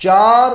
4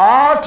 8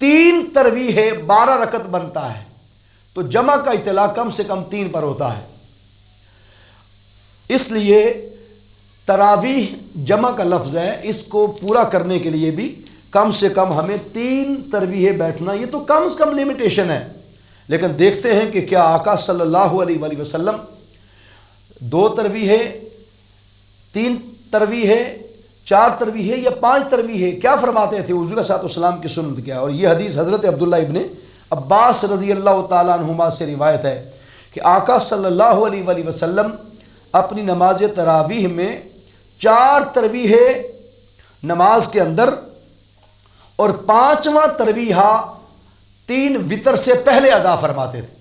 3 تراویح 12 رکعت بنتا ہے، تو جمع کا اطلاق کم سے کم 3 پر ہوتا ہے۔ اس لیے تراویح جمع کا لفظ ہے، اس کو پورا کرنے کے لیے بھی کم سے کم ہمیں 3 تراویح بیٹھنا، یہ تو کم سے کم لمیٹیشن ہے۔ لیکن دیکھتے ہیں کہ کیا آقا صلی اللہ علیہ وآلہ وسلم 2 تراویح، 3 تراویح، 4 تراویح یا 5 تراویح کیا فرماتے تھے؟ حضور صلی اللہ علیہ وسلم کی سنت کیا ہے؟ اور یہ حدیث حضرت عبداللہ ابن عباس رضی اللہ تعالیٰ عنہما سے روایت ہے کہ آقا صلی اللہ علیہ وآلہ وسلم اپنی نماز تراویح میں 4 تراویح نماز کے اندر اور 5واں تراویح 3 وتر سے پہلے ادا فرماتے تھے۔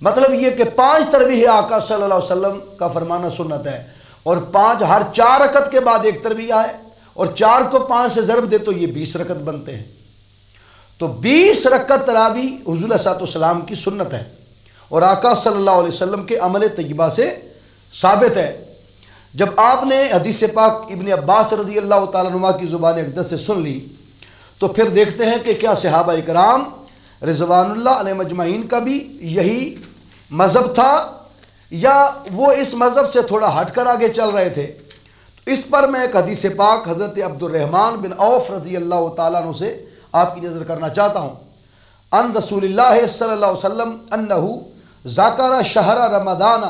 مطلب یہ کہ 5 تراویح آقا صلی اللہ علیہ وسلم کا فرمانا سنت ہے، اور 5 ہر 4 رکعت کے بعد 1 تراویح ہے، اور 4 کو 5 سے ضرب دے تو یہ 20 رکعت بنتے ہیں۔ تو 20 رکعت تراویح حضور صلی اللہ علیہ وسلم کی سنت ہے، اور آقا صلی اللہ علیہ وسلم کے عمل طیبہ سے ثابت ہے۔ جب آپ نے حدیث پاک ابن عباس رضی اللہ تعالیٰ عنہ کی زبان اقدس سے سن لی، تو پھر دیکھتے ہیں کہ کیا صحابہ اکرام رضوان اللہ علیہ مجمعین کا بھی یہی مذہب تھا، یا وہ اس مذہب سے تھوڑا ہٹ کر آگے چل رہے تھے۔ اس پر میں ایک حدیث پاک حضرت عبد الرحمن بن عوف رضی اللہ تعالیٰ عنہ سے آپ کی نظر کرنا چاہتا ہوں۔ ان رسول اللہ صلی اللہ علیہ وسلم انہو ذکر شہر رمضان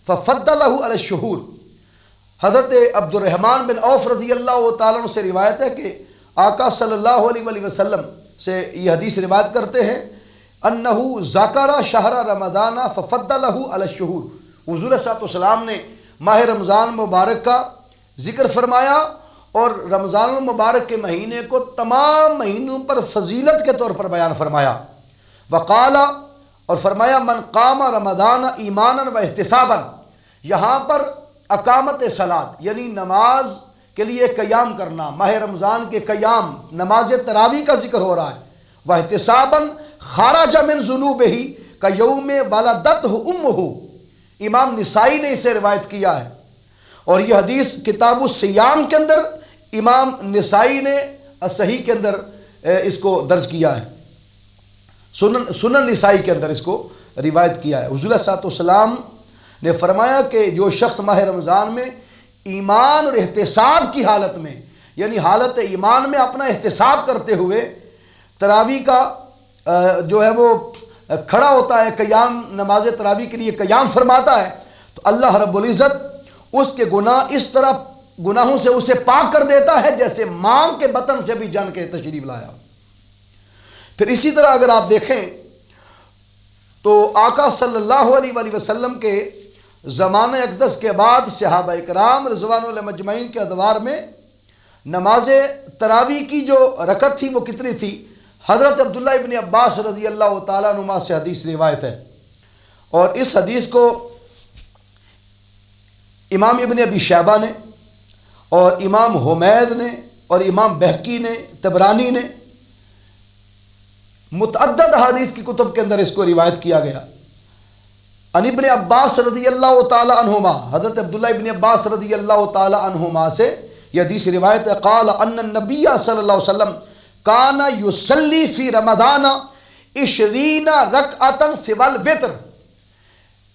ففضلہ علی الشہور۔ حضرت عبد الرحمن بن عوف رضی اللہ تعالیٰ عنہ سے روایت ہے کہ آقا صلی اللہ علیہ وآلہ وسلم سے یہ حدیث روایت کرتے ہیں، انہو ذکر شہر رمضان ففضلہ علی الشہور۔ حضور صلی اللہ علیہ وسلم نے ماہ رمضان مبارک کا ذکر فرمایا، اور رمضان المبارک کے مہینے کو تمام مہینوں پر فضیلت کے طور پر بیان فرمایا۔ وقال، اور فرمایا، من قام رمضان ایمانا و احتسابا۔ یہاں پر اقامت صلاۃ یعنی نماز کے لیے قیام کرنا، ماہ رمضان کے قیام نماز تراویح کا ذکر ہو رہا ہے۔ و احتسابا خرج من ذنوبہ کیوم ولدتہ امہ۔ امام نسائی نے اسے روایت کیا ہے، اور یہ حدیث کتاب الصیام کے اندر امام نسائی نے صحیح کے اندر اس کو درج کیا ہے، سنن نسائی کے اندر اس کو روایت کیا ہے۔ حضور صلی اللہ علیہ وسلم نے فرمایا کہ جو شخص ماہ رمضان میں ایمان اور احتساب کی حالت میں، یعنی حالت ایمان میں اپنا احتساب کرتے ہوئے تراویح کا جو ہے وہ کھڑا ہوتا ہے، قیام نماز تراویح کے لیے قیام فرماتا ہے، تو اللہ رب العزت اس کے گناہ اس طرح گناہوں سے اسے پاک کر دیتا ہے جیسے ماں کے بطن سے بھی جان کے تشریف لایا۔ پھر اسی طرح اگر آپ دیکھیں تو آقا صلی اللہ علیہ وآلہ وسلم کے زمانہ اقدس کے بعد صحابہ اکرام رضوان اللہ مجمعین کے ادوار میں نماز تراویح کی جو رکعت تھی وہ کتنی تھی؟ حضرت عبداللہ ابن عباس رضی اللہ تعالیٰ عنہ سے حدیث روایت ہے، اور اس حدیث کو امام ابن ابی شیبہ نے اور امام حمید نے اور امام بہقی نے، طبرانی نے متعدد حدیث کی کتب کے اندر اس کو روایت کیا گیا۔ ان ابن عباس رضی اللہ تعالی عنہما، حضرت عبداللہ ابن عباس رضی اللہ تعالی عنہما سے یہ حدیث روایت ہے، قال ان النبی صلی اللہ علیہ وسلم کان یصلی فی رمضان 20 رکعتا سوى الوتر۔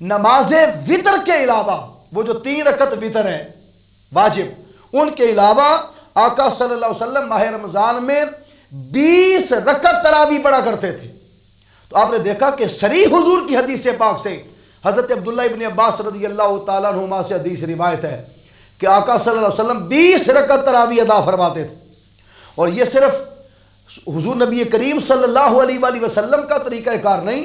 نماز وطر کے علاوہ، وہ جو 3 رکعت وطر ہے واجب، ان کے علاوہ آقا صلی اللہ علیہ وسلم ماہ رمضان میں 20 رکعت تراویح پڑھا کرتے تھے۔ تو آپ نے دیکھا کہ صریح حضور کی حدیث پاک سے حضرت عبداللہ ابن عباس رضی اللہ تعالیٰ عنہما سے حدیث روایت ہے کہ آقا صلی اللہ علیہ وسلم 20 رکعت تراویح ادا فرماتے تھے، اور یہ صرف حضور نبی کریم صلی اللہ علیہ وآلہ وسلم کا طریقہ کار نہیں،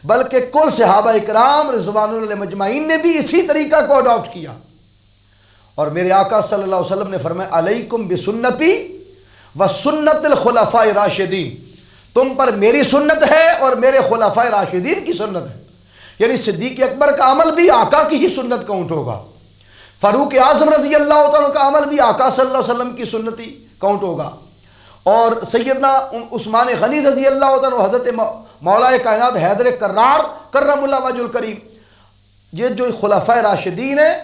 بلکہ کل صحابہ اکرام رضوان اللہ مجمعین نے بھی اسی طریقہ کو اڈاپٹ کیا۔ اور میرے آقا صلی اللہ علیہ وسلم نے فرمایا علیکم بسنتی و سنت الخلفاء راشدین، تم پر میری سنت ہے اور میرے خلفاء راشدین کی سنت ہے۔ یعنی صدیق اکبر کا عمل بھی آقا کی ہی سنت کاؤنٹ ہوگا، فاروق اعظم رضی اللہ تعالیٰ کا عمل بھی آقا صلی اللہ علیہ وسلم کی سنتی کاؤنٹ ہوگا، اور سیدنا عثمان غنی رضی اللہ تعالیٰ، حضرت مولا کائنات حیدر کرار کرم اللہ وجہ الکریم، یہ جو خلفاء راشدین ہیں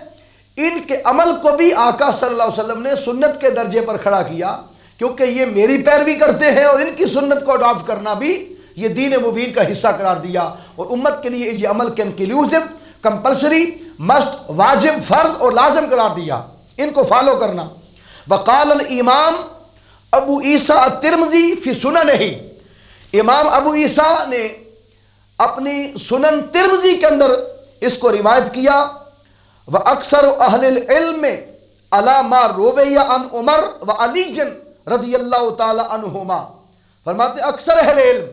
ان کے عمل کو بھی آقا صلی اللہ علیہ وسلم نے سنت کے درجے پر کھڑا کیا کیونکہ یہ میری پیروی کرتے ہیں اور ان کی سنت کو اڈاپٹ کرنا بھی یہ دین مبین کا حصہ قرار دیا، اور امت کے لیے یہ عمل کنکلیوسو، کمپلسری، مسٹ، واجب، فرض اور لازم قرار دیا ان کو فالو کرنا۔ وقال الامام ابو عیسیٰ الترمذی فی سننہ، امام ابو عیسیٰ نے اپنی سنن ترمذی کے اندر اس کو روایت کیا۔ وَأَكْثَرُ أَهْلِ الْعِلْمِ عَلَى مَا رُوِيَ عَنْ عمر وعلی رضی اللہ تعالی عنہما، فرماتے اکثر اہل علم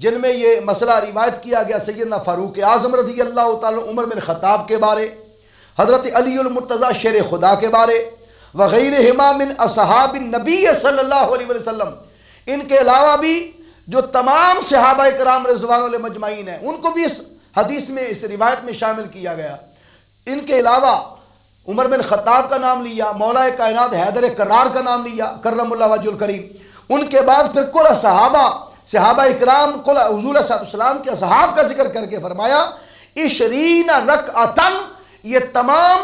جن میں یہ مسئلہ روایت کیا گیا سیدنا فاروق اعظم رضی اللہ تعالی، عمر بن خطاب کے بارے، حضرت علی المرتضیٰ شیر خدا کے بارے، وغیرہما من اصحاب النبی صلی اللہ علیہ وسلم، ان کے علاوہ بھی جو تمام صحابہ کرام رضوان اللہ مجمعین ہیں ان کو بھی اس حدیث میں، اس روایت میں شامل کیا گیا۔ ان کے علاوہ عمر بن خطاب کا نام لیا، مولا کائنات حیدر کرار کا نام لیا کرم اللہ وجہ الکریم، ان کے بعد پھر کل صحابہ اکرام، کل حضور صلی اللہ علیہ وسلم کے اصحاب کا ذکر کر کے فرمایا 20 رکعتاً، یہ تمام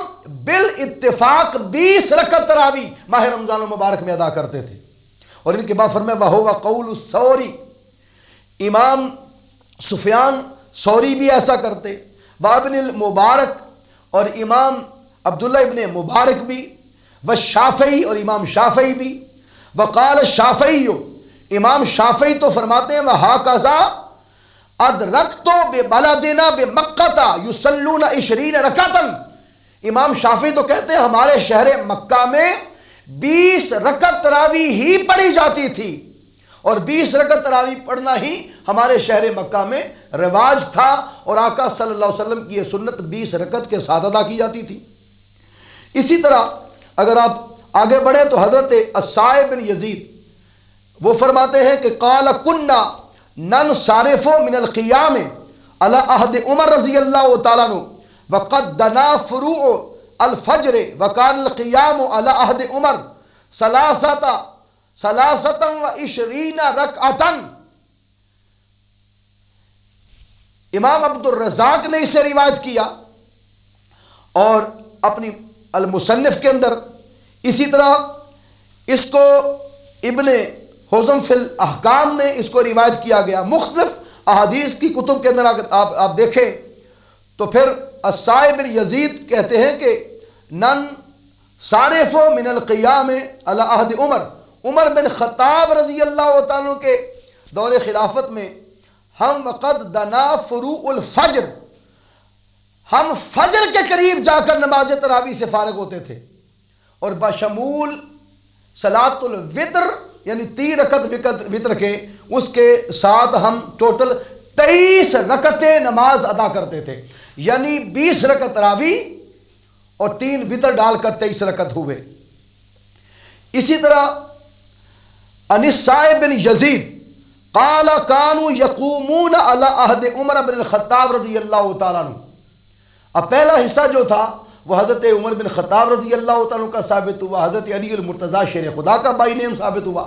بالاتفاق 20 رکعت تراویح ماہ رمضان المبارک میں ادا کرتے تھے۔ اور ان کے بعد فرمایا وَهُوَ قَوْلُ الثَّوْرِی، امام سفیان ثوری بھی ایسا کرتے، وابن المبارک اور امام عبداللہ ابن مبارک بھی، والشافعی اور امام شافعی بھی، وقال الشافعی، امام شافعی تو فرماتے ہیں وَهَكَذَا أَدْرَكْتُ بِبَلَدِنَا بِمَكَّةَ يُصَلُّونَ 20 رکعتاً، امام شافعی تو کہتے ہیں ہمارے شہر مکہ میں 20 رکعت تراویح ہی پڑھی جاتی تھی، اور 20 رکعت تراویح پڑھنا ہی ہمارے شہر مکہ میں رواج تھا، اور آقا صلی اللہ علیہ وسلم کی یہ سنت 20 رکعت کے ساتھ ادا کی جاتی تھی۔ اسی طرح اگر آپ آگے بڑھیں تو حضرت الصائب بن یزید وہ فرماتے ہیں کہ قال کنا ننصرف من القیام علی عہد عمر رضی اللہ تعالیٰ عنہ وقد دنا فروع الفجر وکان القیام علی عہد عمر 23 رکعتاً۔ امام عبد الرزاق نے اسے روایت کیا اور اپنی المصنف کے اندر، اسی طرح اس کو ابن حزم فی الاحکام نے اس کو روایت کیا گیا۔ مختلف احادیث کی کتب کے اندر آپ دیکھیں تو پھر الصائب بن یزید کہتے ہیں کہ نن صارف من القیام علی عہد عمر بن خطاب رضی اللہ تعالیٰ کے دور خلافت میں ہم وقد دنا فروع الفجر، ہم فجر کے قریب جا کر نماز تراویح سے فارغ ہوتے تھے، اور بشمول صلاۃ الوتر یعنی 3 رکعت وطر کے، اس کے ساتھ ہم ٹوٹل 23 رکعتیں نماز ادا کرتے تھے، یعنی 20 رکعت تراویح اور 3 وطر ڈال کر 23 رکعت ہوئے۔ اسی طرح عن الصائب بن یزید قال كانوا يقومون على عہد عمر بن الخطاب رضی اللہ تعالیٰ عنہ۔ اب پہلا حصہ جو تھا وہ حضرت عمر بن خطاب رضی اللہ تعالیٰ کا ثابت ہوا، حضرت علی المرتضیٰ شیر خدا کا بائی نیم ثابت ہوا۔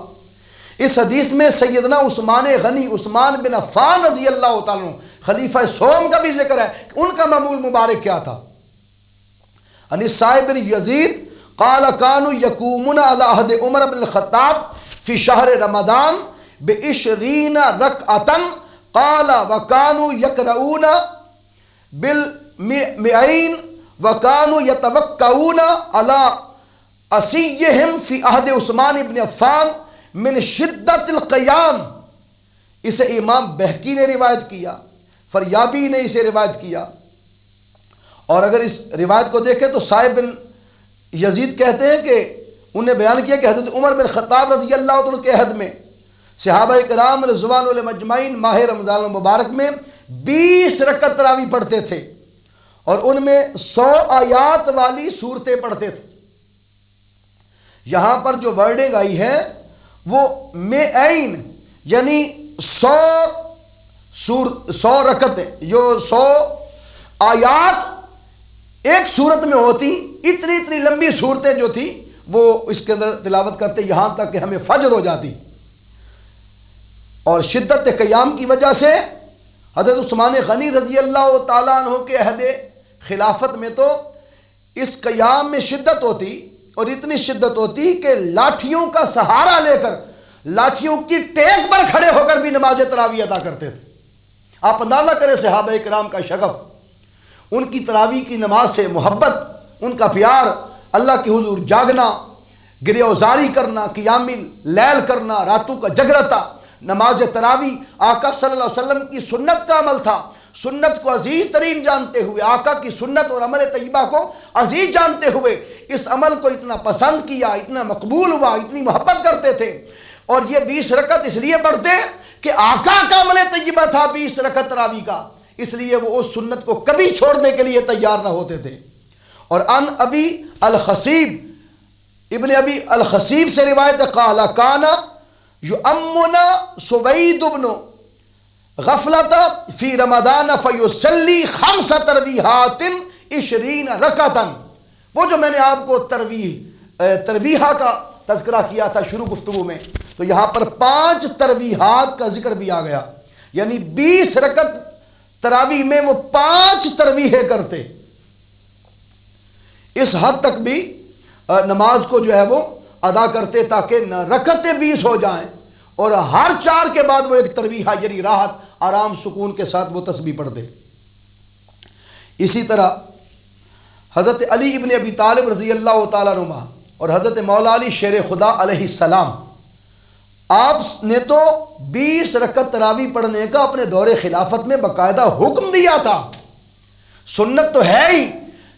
اس حدیث میں سیدنا عثمان غنی، عثمان بن عفان رضی اللہ تعالیٰ خلیفہ سوم کا بھی ذکر ہے کہ ان کا معمول مبارک کیا تھا۔ عن الصائب بن یزید قال كانوا يقومون على عہد عمر بن الخطاب فی شہر رمضان ب20 رکعتاً قال وكانوا يقرؤون بالمئین وكانوا يتوقعون على اسیہم فی عہد عثمان بن عفان من شدت القیام۔ اسے امام بہقی نے روایت کیا، فریابی نے اسے روایت کیا، اور اگر اس روایت کو دیکھیں تو صائب بن یزید کہتے ہیں کہ انہوں نے بیان کیا کہ حضرت عمر بن خطاب رضی اللہ عنہ کے عہد میں صحابہ کرام رضوان اللہ مجمعین ماہ رمضان المبارک میں 20 رکعت تراویح پڑھتے تھے، اور ان میں 100 آیات والی صورتیں پڑھتے تھے۔ یہاں پر جو ورڈنگ آئی ہے وہ مئین یعنی 100 رکعتیں، جو 100 آیات ایک صورت میں ہوتی، اتنی لمبی صورتیں جو تھی وہ اس کے اندر تلاوت کرتے یہاں تک کہ ہمیں فجر ہو جاتی، اور شدت قیام کی وجہ سے حضرت عثمان غنی رضی اللہ تعالیٰ عنہ کے عہد خلافت میں تو اس قیام میں شدت ہوتی اور اتنی شدت ہوتی کہ لاٹھیوں کا سہارا لے کر لاٹھیوں کی ٹیک پر کھڑے ہو کر بھی نماز تراویح ادا کرتے تھے۔ آپ اندازہ کریں صحابہ کرام کا شغف، ان کی تراویح کی نماز سے محبت، ان کا پیار، اللہ کے حضور جاگنا، گریہ وزاری کرنا، قیام اللیل کرنا، راتوں کا جگرتا۔ نماز تراویح آقا صلی اللہ علیہ وسلم کی سنت کا عمل تھا۔ سنت کو عزیز ترین جانتے ہوئے، آقا کی سنت اور عمل طیبہ کو عزیز جانتے ہوئے اس عمل کو اتنا پسند کیا، اتنا مقبول ہوا، اتنی محبت کرتے تھے۔ اور یہ 20 رکعت اس لیے پڑھتے کہ آقا کا عمل طیبہ تھا 20 رکعت تراویح کا، اس لیے وہ اس سنت کو کبھی چھوڑنے کے لیے تیار نہ ہوتے تھے۔ اور ان ابی الخصیب، ابن ابی الخصیب سے روایت قال کان یؤمنا سوید بن غفلۃ فی رمضان فیصلی 5 تراویحات 20 رکعتا۔ وہ جو میں نے آپ کو تراویح کا تذکرہ کیا تھا شروع گفتگو میں، تو یہاں پر 5 تراویحات کا ذکر بھی آ گیا، یعنی 20 رکعت تراویح میں وہ 5 تراویحیں کرتے۔ اس حد تک بھی نماز کو جو ہے وہ ادا کرتے تاکہ رکعتیں 20 ہو جائیں، اور ہر 4 کے بعد وہ ایک تراویح، یعنی راحت، آرام، سکون کے ساتھ وہ تسبیح پڑھتے۔ اسی طرح حضرت علی ابن ابی طالب رضی اللہ تعالیٰ عنہ اور حضرت مولا علی شیر خدا علیہ السلام، آپ نے تو 20 رکعت تراویح پڑھنے کا اپنے دور خلافت میں باقاعدہ حکم دیا تھا۔ سنت تو ہے ہی،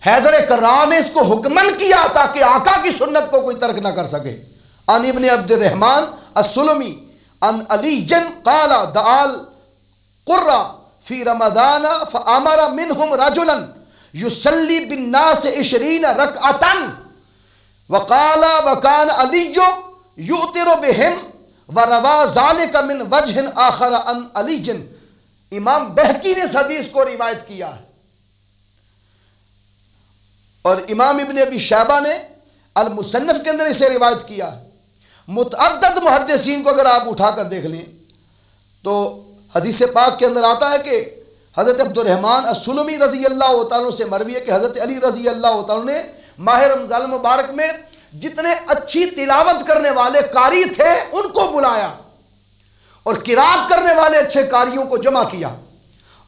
حیدر کرار نے اس کو حکمن کیا تاکہ آقا کی سنت کو کوئی ترک نہ کر سکے۔ ان ابن عبد الرحمن السلمی ان علی قال دعال قرہ فی رمضان فامر منہم رجلا یصلی بالناس 20 رکعتا وقال وکان علی یؤتر بہم وروا ذلک من وجہ آخر عن علی۔ امام بہقی نے اس حدیث کو روایت کیا ہے، اور امام ابن ابی شیبہ نے المصنف کے اندر اسے روایت کیا ہے۔ متعدد محدثین کو اگر آپ اٹھا کر دیکھ لیں تو حدیث پاک کے اندر آتا ہے کہ حضرت عبد الرحمن السلمی رضی اللہ تعالیٰ سے مروی ہے کہ حضرت علی رضی اللہ تعالیٰ نے ماہ رمضان المبارک میں جتنے اچھی تلاوت کرنے والے قاری تھے ان کو بلایا، اور قرات کرنے والے اچھے قاریوں کو جمع کیا،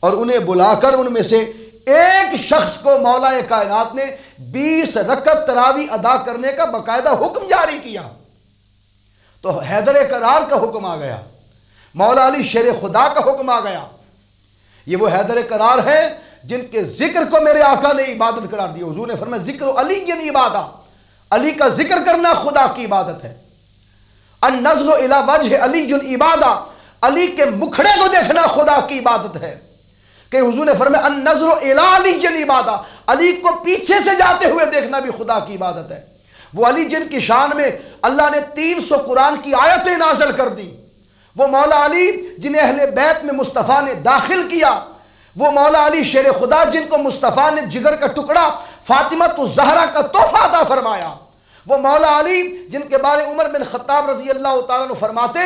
اور انہیں بلا کر ان میں سے ایک شخص کو مولا کائنات نے 20 رکعت تراویح ادا کرنے کا باقاعدہ حکم جاری کیا۔ تو حیدر کرار کا حکم آ گیا، مولا علی شیر خدا کا حکم آ گیا۔ یہ وہ حیدر کرار ہے جن کے ذکر کو میرے آقا نے عبادت قرار دیا۔ حضور نے فرمایا ذکر علی عبادہ، علی کا ذکر کرنا خدا کی عبادت ہے۔ النظر الی وجہ علی عبادہ، علی کے مکھڑے کو دیکھنا خدا کی عبادت ہے۔ کہ حضور نے فرمایا النظر الی علی عبادہ، علی کو پیچھے سے جاتے ہوئے دیکھنا بھی خدا کی عبادت ہے۔ وہ علی جن کی شان میں اللہ نے 300 قرآن کی آیتیں نازل کر دی، وہ مولا علی جنہیں اہل بیت میں مصطفیٰ نے داخل کیا، وہ مولا علی شیر خدا جن کو مصطفیٰ نے جگر کا ٹکڑا فاطمہ الزہرا کا تحفہ عطا فرمایا، وہ مولا علی جن کے بارے عمر بن خطاب رضی اللہ تعالیٰ عنہ فرماتے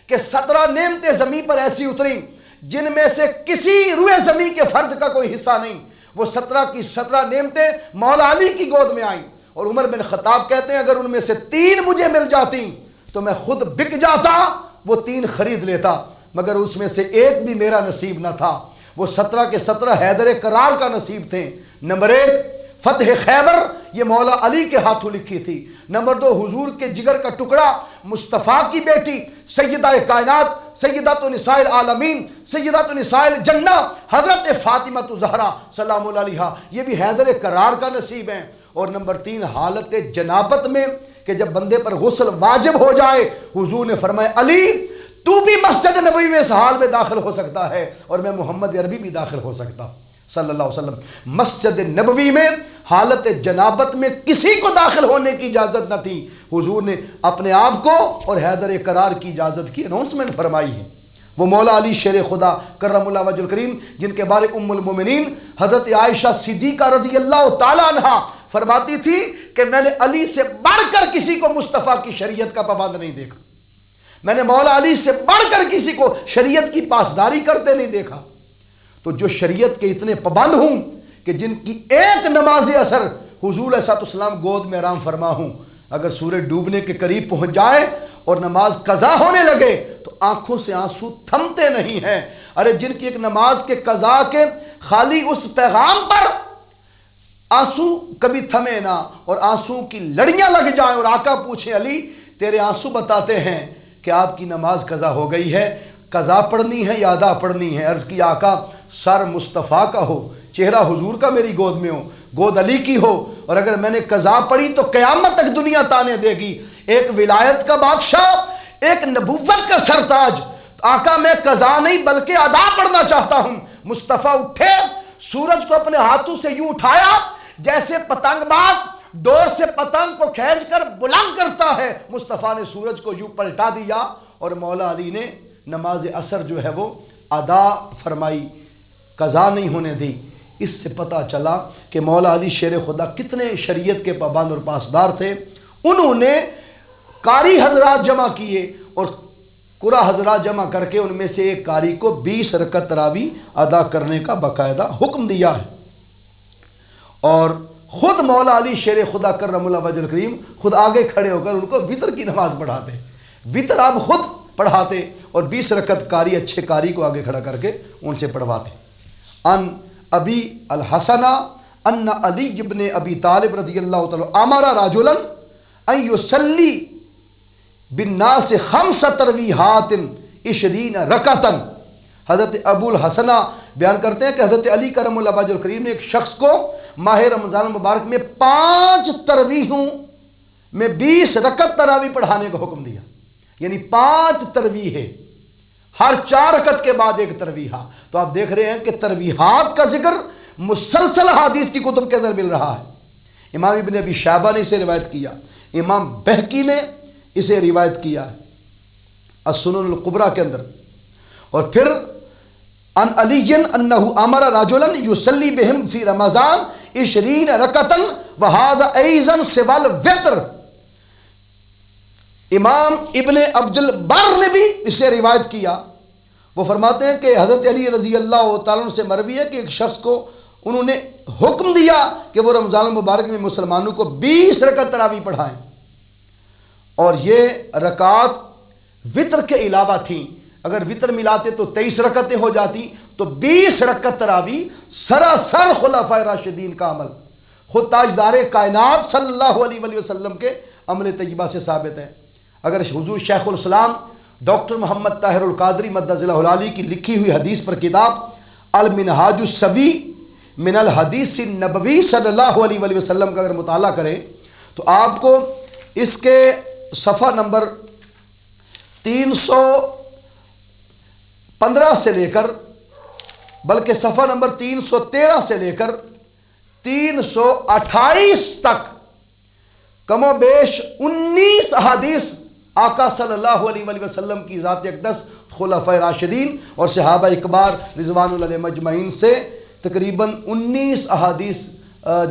کہ 17 نعمتیں زمین پر ایسی اتری جن میں سے کسی روئے زمین کے فرد کا کوئی حصہ نہیں، وہ 17 کی 17 نعمتیں مولا علی کی گود میں آئیں۔ اور عمر بن خطاب کہتے ہیں اگر ان میں سے 3 مجھے مل جاتی تو میں خود بک جاتا، وہ 3 خرید لیتا، مگر اس میں سے ایک بھی میرا نصیب نہ تھا۔ وہ 17 کے 17 حیدر کرار کا نصیب تھے۔ نمبر 1 فتح خیبر، یہ مولا علی کے ہاتھوں لکھی تھی۔ نمبر 2 حضور کے جگر کا ٹکڑا مصطفیٰ کی بیٹی سیدہ کائنات سیدۃ نساء العالمین سیدۃ نساء الجنہ حضرت فاطمہ الزہرا سلام اللہ علیہا، یہ بھی حیدر کرار کا نصیب ہے۔ اور نمبر 3 حالت جنابت میں کہ جب بندے پر غسل واجب ہو جائے، حضور نے فرمایا علی تو بھی مسجد نبوی میں اس حال میں داخل ہو سکتا ہے، اور میں محمد عربی بھی داخل ہو سکتا صلی اللہ علیہ وسلم۔ مسجد نبوی میں حالت جنابت میں کسی کو داخل ہونے کی اجازت نہ تھی، حضور نے اپنے آپ کو اور حیدر کرار کی اجازت کی اناؤنسمنٹ فرمائی ہے۔ وہ مولا علی شیر خدا کرم اللہ وجہ الکریم جن کے بارے ام المومنین حضرت عائشہ صدیقہ رضی اللہ تعالی عنہ فرماتی تھی کہ میں نے علی سے بڑھ کر کسی کو مصطفیٰ کی شریعت کا پابند نہیں دیکھا، میں نے مولا علی سے بڑھ کر کسی کو شریعت کی پاسداری کرتے نہیں دیکھا۔ تو جو شریعت کے اتنے پابند ہوں کہ جن کی ایک نماز اثر حضور علیہ السلام گود میں آرام فرما ہوں، اگر سورج ڈوبنے کے قریب پہنچ جائے اور نماز قضا ہونے لگے تو آنکھوں سے آنسو تھمتے نہیں ہیں۔ ارے جن کی ایک نماز کے قضا کے خالی اس پیغام پر آنسو کبھی تھمے نہ اور آنسو کی لڑیاں لگ جائیں اور آقا پوچھیں علی تیرے آنسو بتاتے ہیں کہ آپ کی نماز قضا ہو گئی ہے، قضا پڑھنی ہے یا ادا پڑھنی ہے؟ عرض کی آقا سر مصطفیٰ کا ہو، چہرہ حضور کا میری گود میں ہو، گود علی کی ہو، اور اگر میں نے قضا پڑھی تو قیامت تک دنیا تانے دے گی۔ ایک ولایت کا بادشاہ، ایک نبوت کا سرتاج، آقا میں قضا نہیں بلکہ ادا پڑھنا چاہتا ہوں۔ مصطفیٰ اٹھے، سورج کو اپنے ہاتھوں سے یوں اٹھایا جیسے پتنگ باز ڈور سے پتنگ کو کھینچ کر بلند کرتا ہے، مصطفیٰ نے سورج کو یوں پلٹا دیا اور مولا علی نے نماز عصر جو ہے وہ ادا فرمائی، قضا نہیں ہونے دی۔ اس سے پتہ چلا کہ مولا علی شیر خدا کتنے شریعت کے پابند اور پاسدار تھے۔ انہوں نے قاری حضرات جمع کیے اور قرا حضرات جمع کر کے ان میں سے ایک قاری کو 20 رکعت تراویح ادا کرنے کا باقاعدہ حکم دیا ہے، اور خود مولا علی شیر خدا کرم اللہ وجہ الکریم خود آگے کھڑے ہو کر ان کو وطر کی نماز پڑھاتے، وطر آپ خود پڑھاتے اور 20 رکعت قاری اچھے قاری کو آگے کھڑا کر کے ان سے پڑھواتے۔ ان ابی الحسن ان علی ابن ابی طالب رضی اللہ تعالی امر رجلا ان یصلی بالناس 5 تراویحات 20 رکعتا۔ حضرت ابو الحسن بیان کرتے ہیں کہ حضرت علی کرم اللہ وجہ الکریم نے ایک شخص کو ماہ رمضان المبارک میں 5 تراویحوں میں 20 رکعت تراویح پڑھانے کا حکم دیا، یعنی 5 تراویح ہے، ہر 4 رکعت کے بعد ایک تراویح۔ تو آپ دیکھ رہے ہیں کہ تراویحات کا ذکر مسلسل حدیث کی کتب کے اندر مل رہا ہے۔ امام ابن ابی شیبہ نے اسے روایت کیا، امام بہقی نے اسے روایت کیا ہے السنن الکبریٰ کے اندر۔ اور پھر ان علی انہ امر رجلا یصلی بہم فی رمضان 20 رکعتا وہذا ایضا سوى الوتر۔ امام ابن عبد البر نے بھی اسے روایت کیا، وہ فرماتے ہیں کہ حضرت علی رضی اللہ تعالیٰ عنہ سے مروی ہے کہ ایک شخص کو انہوں نے حکم دیا کہ وہ رمضان المبارک میں مسلمانوں کو 20 رکعت تراویح پڑھائیں، اور یہ رکعات وطر کے علاوہ تھیں۔ اگر وطر ملاتے تو 23 رکعتیں ہو جاتی، تو 20 رکعت تراویح سراسر خلفائے راشدین کا عمل، خود تاجدار کائنات صلی اللہ علیہ وآلہ وسلم کے عمل طیبہ سے ثابت ہے۔ اگر حضور شیخ الاسلام ڈاکٹر محمد طاہر القادری مدظ اللہ العالی کی لکھی ہوئی حدیث پر کتاب المنہاج السوی من الحدیث النبوی صلی اللہ علیہ وآلہ وسلم کا اگر مطالعہ کریں تو آپ کو اس کے صفحہ نمبر 315 سے لے کر بلکہ صفحہ نمبر 313 سے لے کر 328 تک کم و بیش 19 احادیث آقا صلی اللہ علیہ وآلہ وسلم کی ذات اقدس خلفائے راشدین اور صحابہ اکبار رضوان اللہ علیہم اجمعین سے تقریباً 19 احادیث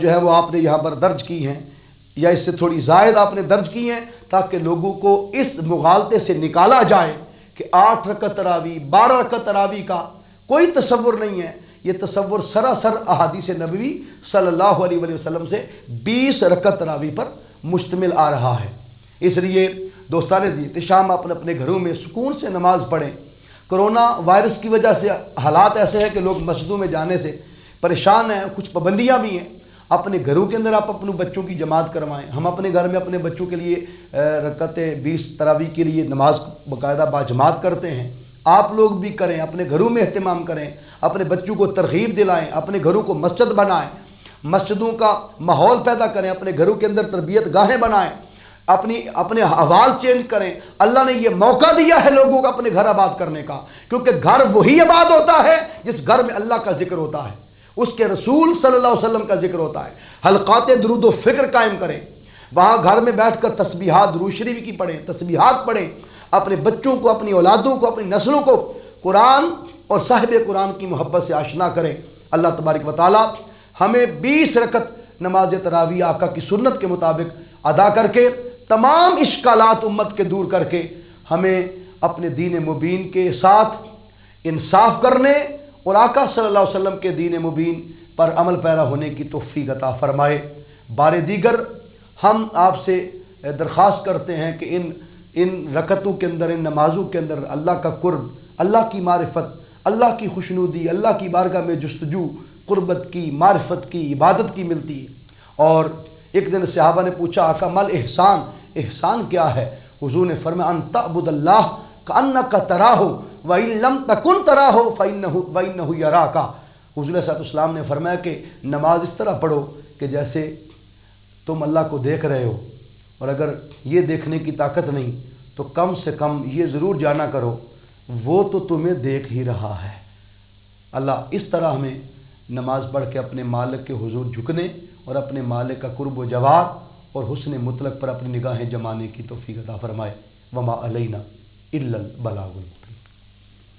جو ہے وہ آپ نے یہاں پر درج کی ہیں، یا اس سے تھوڑی زائد آپ نے درج کی ہیں، تاکہ لوگوں کو اس مغالطے سے نکالا جائے کہ 8 رکعت تراویح 12 رکعت تراویح کا کوئی تصور نہیں ہے۔ یہ تصور سراسر احادیث نبوی صلی اللہ علیہ وآلہ وسلم سے 20 رکعت تراویح پر مشتمل آ رہا ہے۔ اس لیے دوستان عزیز شام اپنے اپنے گھروں میں سکون سے نماز پڑھیں۔ کرونا وائرس کی وجہ سے حالات ایسے ہیں کہ لوگ مسجدوں میں جانے سے پریشان ہیں، کچھ پابندیاں بھی ہیں۔ اپنے گھروں کے اندر آپ اپنے بچوں کی جماعت کروائیں۔ ہم اپنے گھر میں اپنے بچوں کے لیے رکعت 20 تراویح کے لیے نماز باقاعدہ باجماعت کرتے ہیں، آپ لوگ بھی کریں، اپنے گھروں میں اہتمام کریں، اپنے بچوں کو ترغیب دلائیں، اپنے گھروں کو مسجد بنائیں، مسجدوں کا ماحول پیدا کریں، اپنے گھروں کے اندر تربیت گاہیں بنائیں، اپنے احوال چینج کریں۔ اللہ نے یہ موقع دیا ہے لوگوں کو اپنے گھر آباد کرنے کا، کیونکہ گھر وہی آباد ہوتا ہے جس گھر میں اللہ کا ذکر ہوتا ہے، اس کے رسول صلی اللہ علیہ وسلم کا ذکر ہوتا ہے۔ حلقات درود و فکر قائم کریں، وہاں گھر میں بیٹھ کر تسبیحات درود شریف کی پڑھیں، تسبیحات پڑھیں، اپنے بچوں کو، اپنی اولادوں کو، اپنی نسلوں کو قرآن اور صاحب قرآن کی محبت سے آشنا کریں۔ اللہ تبارک و تعالی ہمیں 20 رکعت نماز تراویح آقا کی سنت کے مطابق ادا کر کے تمام اشکالات امت کے دور کر کے ہمیں اپنے دین مبین کے ساتھ انصاف کرنے اور آقا صلی اللہ علیہ وسلم کے دین مبین پر عمل پیرا ہونے کی توفیق عطا فرمائے۔ بار دیگر ہم آپ سے درخواست کرتے ہیں کہ ان رکعتوں کے اندر، ان نمازوں کے اندر اللہ کا قرب، اللہ کی معرفت، اللہ کی خوشنودی، اللہ کی بارگاہ میں جستجو، قربت کی، معرفت کی، عبادت کی ملتی ہے۔ اور ایک دن صحابہ نے پوچھا آقا مل احسان، احسان کیا ہے؟ حضور نے فرمایا ان تعبد اللہ کأنک تراہ وإن لم تکن تراہ فإنہ یراک۔ حضور صلی اللہ علیہ وسلم نے فرمایا کہ نماز اس طرح پڑھو کہ جیسے تم اللہ کو دیکھ رہے ہو، اور اگر یہ دیکھنے کی طاقت نہیں تو کم سے کم یہ ضرور جانا کرو وہ تو تمہیں دیکھ ہی رہا ہے۔ اللہ اس طرح ہمیں نماز پڑھ کے اپنے مالک کے حضور جھکنے اور اپنے مالک کا قرب و جوار اور حسن مطلق پر اپنی نگاہیں جمانے کی توفیق عطا فرمائے۔ وما علینا الا البلاغ المبین۔